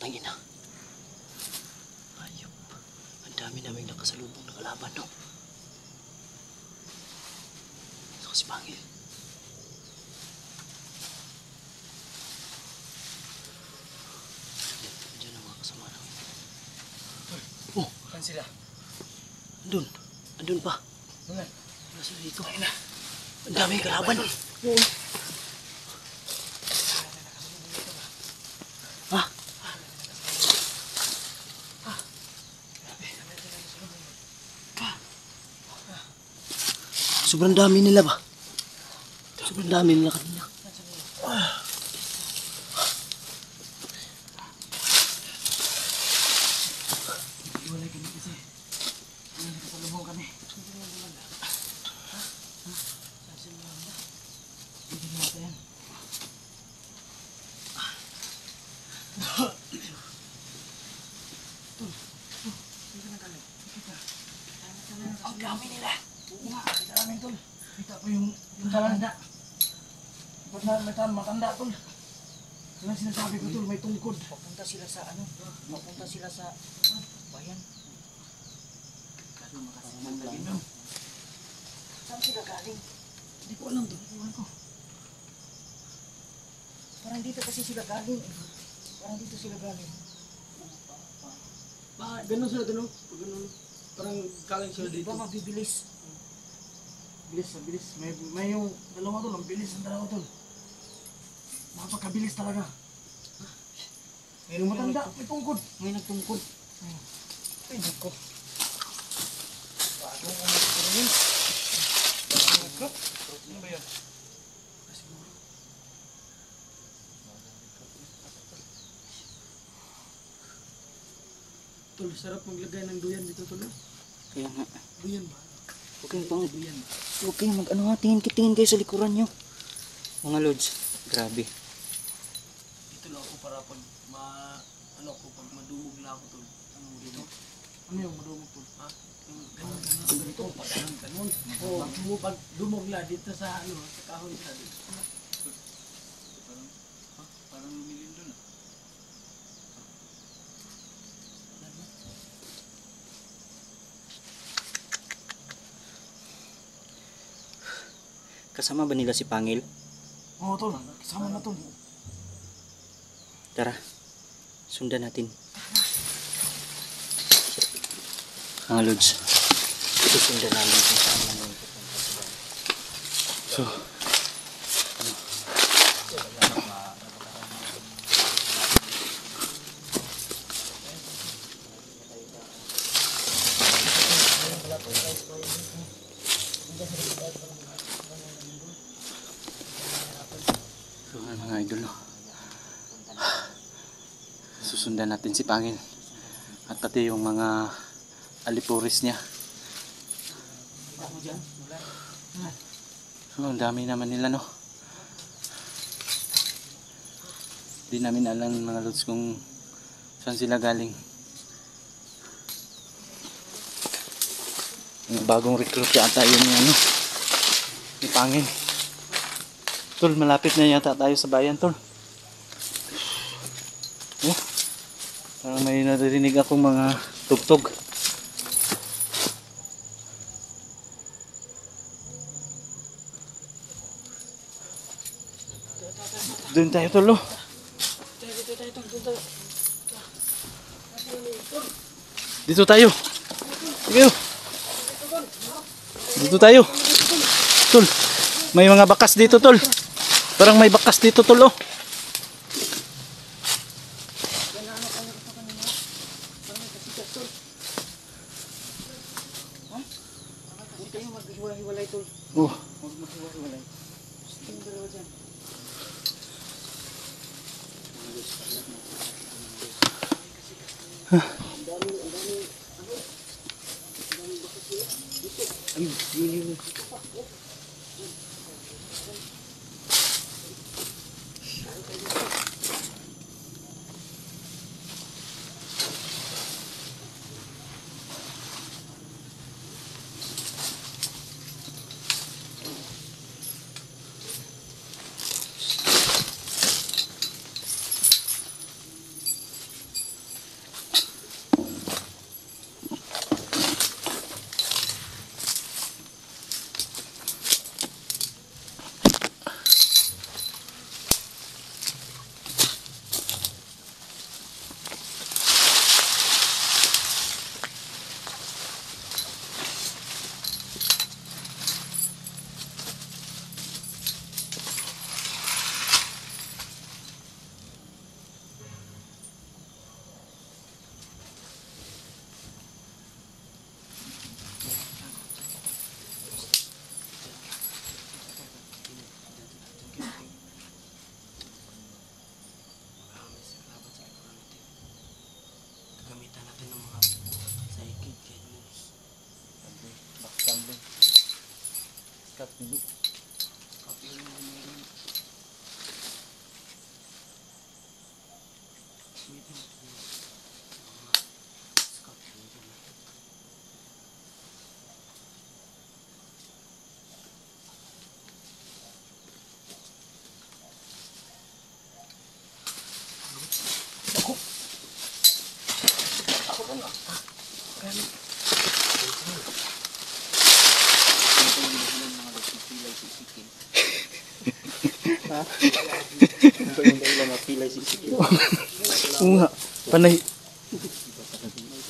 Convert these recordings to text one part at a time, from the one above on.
Tangina. Ayop. Ang dami naming nakasalubong na kalaban, no? Ito kasi pangil. Diyan na mga Saan sila? Andun. Andun pa. Doon. Nasa dito. Ay na. Ang daming kalaban. Oo. Ha? Sobrang dami nila ba? Sobrang dami nila kanina. Iwalay kami kasi. Nakasalubong kami. Hindi natin yan. Ang dami nila. Oo nga, kita namin tol. Kita ko yung talanda. Matanda tol. Kaya sinasabi ko tol, may tungkod. Papunta sila sa ano? Papunta sila sa bayan. Kaso makasasandagin nun. Saan sila galing? Hindi ko alam tol. Iwan ko. Parang dito kasi sila galing. Parang dito sila galing. Ganun sila doon, pag ganun. Parang galing sila Di dito. ba mabibilis? Bilis, bilis. May yung dalawa tol, ang bilis ang dalawa tol. Napakabilis talaga. May matanda, may tungkod. May nagtungkod. Ay, nako. Bagong umakot yun. Bagong umakot. Ano ba yan? Siguro. Tol, sarap maglagay ng duyan dito tol. Kaya nga. Duyan ba? Okay pa nga. Duyan. Okay, mag-ano nga. Tingin kayo sa likuran nyo. Mga lods. Grabe. Dito lang ako para pag pag madumog na ako tol. Dito. Ano yung madumog tol? Ha? Yung ganun ganito. Pag ganun. Pag dumog na dito sa sa kahoy sa dito. Parang lumilin doon ah. Kasama ba nila si Pangil? Oo tol, kasama na tol. Tara. Sundan natin. Mga lods. Susundan namin kung saan namin pupunta sila. So, So, mga idol, no? Susundan natin si Pangil at pati yung mga alipuris niya. So, ang dami naman nila, no? Di namin alam mga lods kung saan sila galing. Yung bagong recruit yata yun yung ano ni Pangil. Tol, malapit na yata tayo sa bayan, tol. Oh, parang may naririnig akong mga tugtog. Doon tayo, tol, oh. Dito tayo. Sige, oh. Dito tayo. Tol, may mga bakas dito, tol. Parang may bakas dito, tol, oh. huwag kayong maghiwalay tol. Oh. Huwag maghiwalay. Yung dalawa dyan. natin ng mga psychic moves. Backstabbing. Cut dulu. Copy yung meron. Wait lang. Mga scout meron natin. Oo nga. Panay.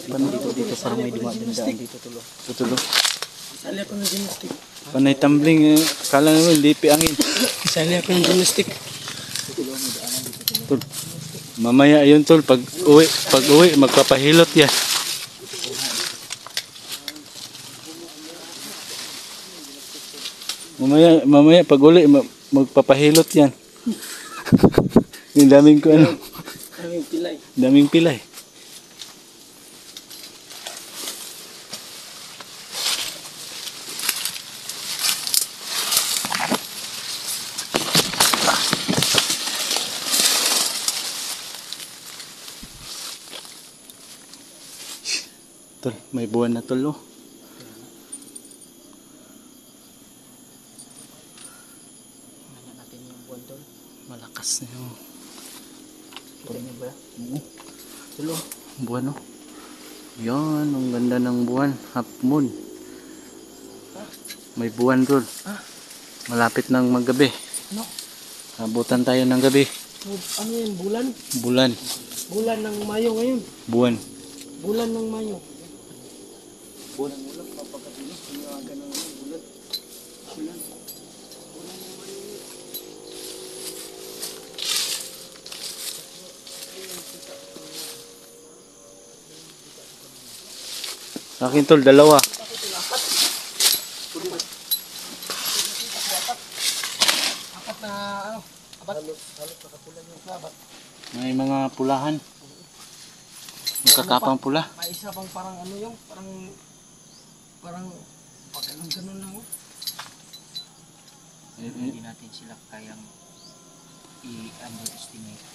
Panay dito parang may dumadaan dito tulo. Tulo. Sali ako ng gymnastic. Panay tumbling. Kala naman lipi angin. Sali ako ng gymnastic. Tol. Mamaya ayun tol pag uwi magpapahilot yan. Mamaya pag uli magpapahilot yan. Yung daming ko ano. Aming pilay. Daming pilay. Tol, may buwan na tol oh. Nanya natin yung buwan tol. Malakas na yung Kita niyo ba? tulo. Buwan oh. Yan, ang ganda ng buwan. Half moon. May buwan tol. Malapit ng maggabi. Ano? Abutan tayo ng gabi. Ano yan? Bulan? Bulan. Bulan ng Mayo ngayon. Buwan. Bulan ng Mayo. Buwan ng ulam. Papagkatino. Pinawagan ng bulan. Bulan. Akin tol, dalawa. Apat na ano? Halos nakapulan yung labat. May mga pulahan. Magkakapang pula. May isa pang parang ano yung parang pag ganun lang oh. Hindi natin sila kayang i-underestimate.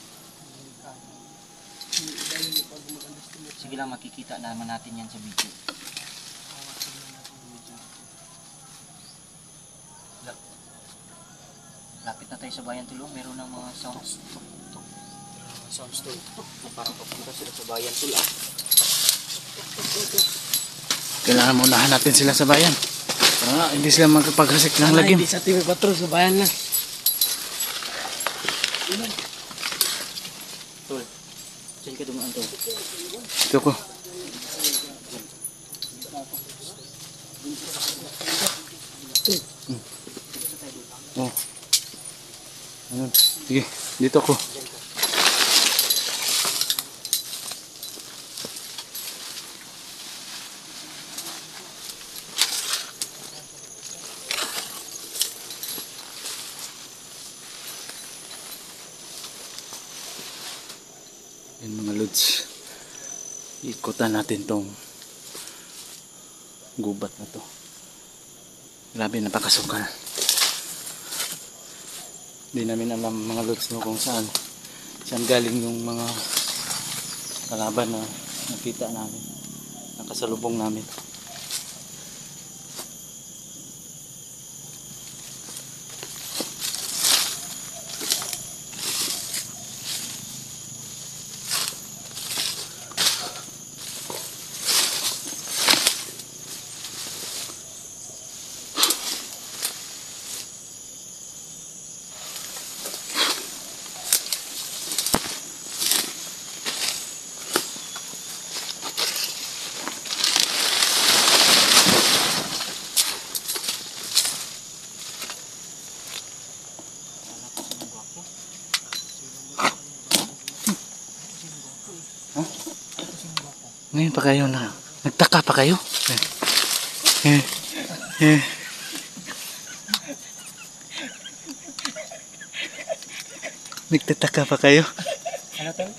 Sige lang, makikita naman natin yan sa video. Lapit na tayo sa bayan tulo. Meron ng mga sounds. Sounds tol. Parang papunta sila sa bayan tulo. Kailangan maunahan natin sila sa bayan. Para hindi sila magpaghasik ng lagim. Hindi sa TV Patrol, sa bayan lang. Tol. Diyan ka dumaan tol. Ito ko. Oh. Ano? Sige, dito ko. Yan mga lods. Ikutan natin tong gubat na to. Grabe, napakasukal. Hindi namin alam mga lods no, kung saan galing yung mga kalaban na nakita namin, nakasalubong namin. Ngayon pa kayo na nagtaka pa kayo? Nagtataka pa kayo? Ano tol?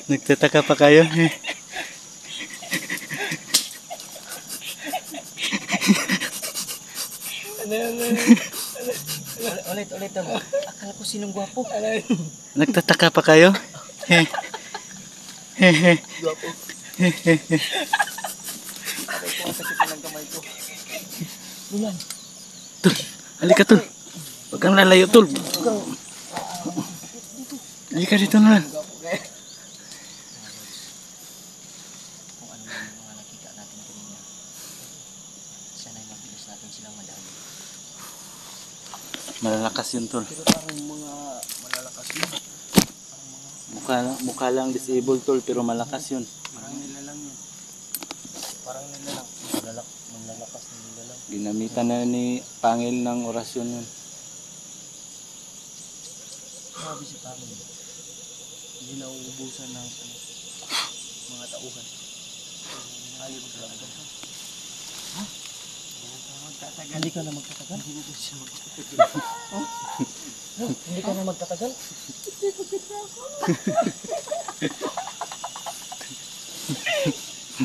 Nagtataka pa kayo? Ulit, tol. Akala ko sinong gwapo. Nagtataka pa kayo? Heh. Hehe. Gwapo. Aray ko, kasi ng kamay ko. Lulan. Tol, halika tol. Huwag kang lalayo tol. Halika dito na. Kung ano man yung mga nakita natin kanina, sana'y mabilis natin silang madami. Malalakas yun tol. Pero parang mga malalakas yun. Mukha lang disabled tol pero malakas yun. Parang nila lang yun. Parang nila lang. Malalakas na nila lang. Ginamitan na ni Pangil ng orasyon yun. Grabe si Pangil. Hindi na uubusan ng mga tauhan. Ayaw ko talaga. Ha? Hindi ka na magtatagal? Hindi na siya magtatagal. Hindi ka na magtatagal?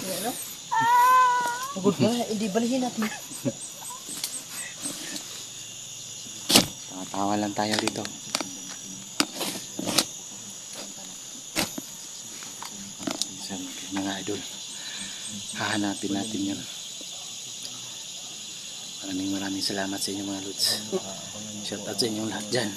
Ano? Pagod ka? Hindi, balihin natin. Tawa lang tayo dito. Minsan, mga idol, hahanapin natin yan. Maraming salamat sa inyo mga lods. Shout out sa inyong lahat dyan.